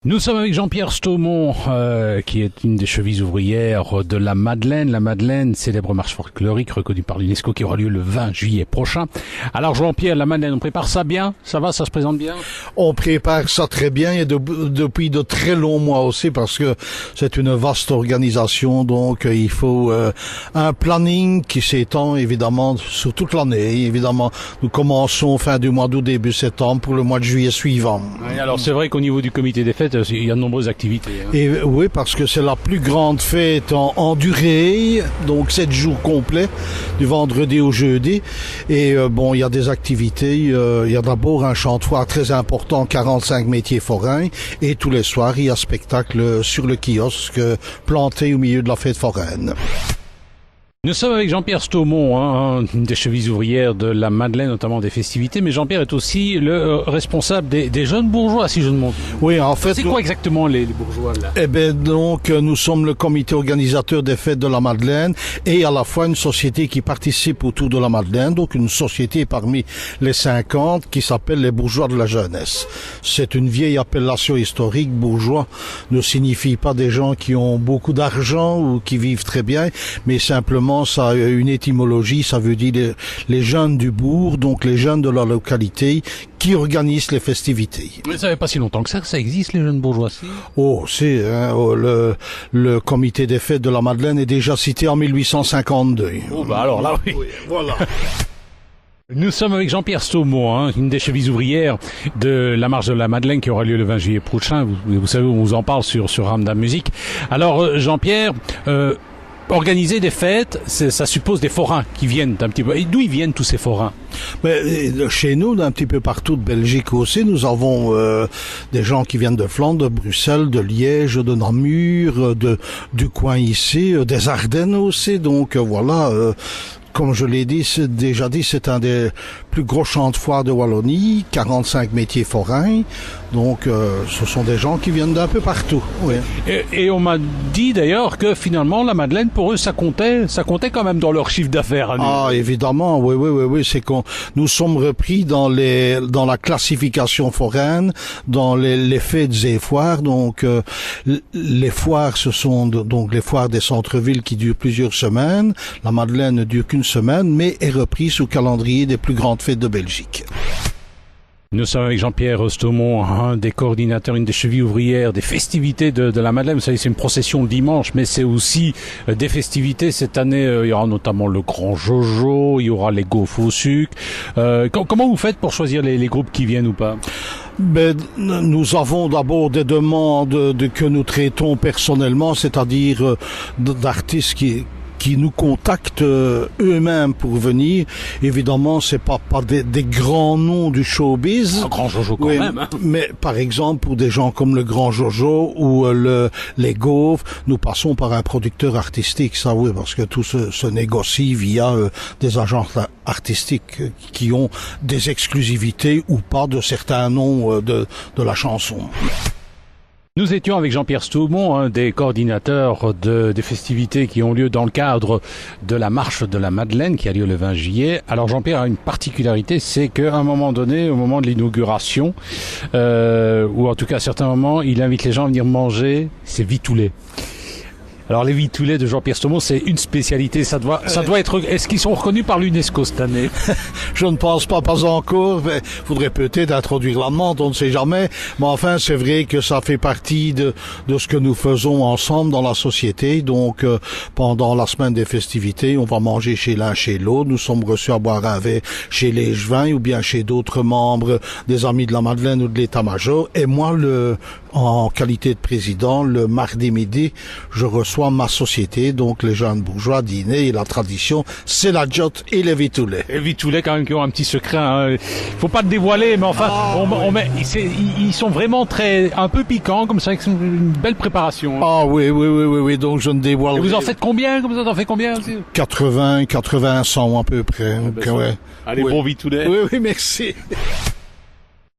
Nous sommes avec Jean-Pierre Staumont, qui est une des chevilles ouvrières de la Madeleine. La Madeleine, célèbre marche folklorique reconnue par l'UNESCO qui aura lieu le 20 juillet prochain. Alors Jean-Pierre, la Madeleine, on prépare ça bien? Ça va, ça se présente bien? On prépare ça très bien et depuis de très longs mois aussi parce que c'est une vaste organisation. Donc il faut un planning qui s'étend évidemment sur toute l'année. Évidemment, nous commençons fin du mois d'août, début septembre pour le mois de juillet suivant. Oui, alors c'est vrai qu'au niveau du comité des fêtes, il y a de nombreuses activités. Hein. Et oui, parce que c'est la plus grande fête en durée, donc 7 jours complets, du vendredi au jeudi. Et bon, il y a des activités. Il y a d'abord un chant de foire très important, 45 métiers forains. Et tous les soirs, il y a spectacle sur le kiosque planté au milieu de la fête foraine. Nous sommes avec Jean-Pierre Staumont, une des chevilles ouvrières de la Madeleine, notamment des festivités, mais Jean-Pierre est aussi le responsable des jeunes bourgeois, si je ne m'en trompe. Oui, en fait... C'est quoi exactement les bourgeois, là? Eh bien, donc, nous sommes le comité organisateur des fêtes de la Madeleine et à la fois une société qui participe autour de la Madeleine, donc une société parmi les 50 qui s'appelle les bourgeois de la jeunesse. C'est une vieille appellation historique. Bourgeois ne signifie pas des gens qui ont beaucoup d'argent ou qui vivent très bien, mais simplement ça a une étymologie, ça veut dire les jeunes du bourg, donc les jeunes de la localité qui organisent les festivités. Mais ça fait pas si longtemps que ça existe, les jeunes bourgeois. Oh, c'est le comité des fêtes de la Madeleine est déjà cité en 1852. Oh, bah alors là, oui. Voilà. Nous sommes avec Jean-Pierre Staumont, une des chevilles ouvrières de la marche de la Madeleine qui aura lieu le 20 juillet prochain. Vous savez, on vous en parle sur Ramdam Musique. Alors, Jean-Pierre, organiser des fêtes, ça suppose des forains qui viennent un petit peu. Et d'où ils viennent tous ces forains? Mais chez nous, d'un petit peu partout de Belgique aussi, nous avons des gens qui viennent de Flandre, de Bruxelles, de Liège, de Namur, du coin ici, des Ardennes aussi. Donc voilà. Comme je l'ai déjà dit, c'est un des plus gros champs de foire de Wallonie, 45 métiers forains. Donc, ce sont des gens qui viennent d'un peu partout. Oui. Et on m'a dit d'ailleurs que finalement, la Madeleine, pour eux, ça comptait quand même dans leur chiffre d'affaires. Ah, évidemment, oui. C'est qu'on nous sommes repris dans la classification foraine, dans les fêtes et foires. Donc, les foires, ce sont donc les foires des centres-villes qui durent plusieurs semaines. La Madeleine ne dure qu'une semaine, mais est reprise sous calendrier des plus grandes fêtes de Belgique. Nous sommes avec Jean-Pierre Staumont, un des coordinateurs, une des chevilles ouvrières des festivités de la Madeleine. Vous savez, c'est une procession le dimanche, mais c'est aussi des festivités. Cette année, il y aura notamment le Grand Jojo, il y aura les gaufres au sucre. Comment vous faites pour choisir les groupes qui viennent ou pas? Ben, nous avons d'abord des demandes que nous traitons personnellement, c'est-à-dire d'artistes qui nous contactent eux-mêmes pour venir. Évidemment, c'est pas des grands noms du showbiz. Un Grand Jojo quand même. Hein. Mais par exemple, pour des gens comme le Grand Jojo ou les gaufres, nous passons par un producteur artistique, ça oui, parce que tout se négocie via des agences artistiques qui ont des exclusivités ou pas de certains noms de la chanson. Nous étions avec Jean-Pierre Staumont, un des coordinateurs des festivités qui ont lieu dans le cadre de la marche de la Madeleine qui a lieu le 20 juillet. Alors Jean-Pierre a une particularité, c'est qu'à un moment donné, au moment de l'inauguration, ou en tout cas à certains moments, il invite les gens à venir manger ses vitoulets. Alors les vitoulets de Jean-Pierre Staumont, c'est une spécialité. Ça doit être. Est-ce qu'ils sont reconnus par l'UNESCO cette année? Je ne pense pas encore. Mais faudrait peut-être introduire la demande, on ne sait jamais. Mais enfin, c'est vrai que ça fait partie de ce que nous faisons ensemble dans la société. Donc, pendant la semaine des festivités, on va manger chez l'un, chez l'autre. Nous sommes reçus à boire un verre chez les Jevins ou bien chez d'autres membres des Amis de la Madeleine ou de l'État-major. Et moi, en qualité de président, le mardi midi, je reçois ma société, donc les jeunes bourgeois dîner, et la tradition, c'est la jotte et les vitoulets. Les vitoulets quand même qui ont un petit secret, hein. Faut pas le dévoiler, mais enfin, ils sont vraiment un peu piquants, comme ça, avec une belle préparation. Ah oui, donc je ne dévoile. Et vous en faites combien? Comme ça, t'en fais combien aussi? 80, 100 à peu près. Ouais. Allez, bon vitoulets. Oui, merci.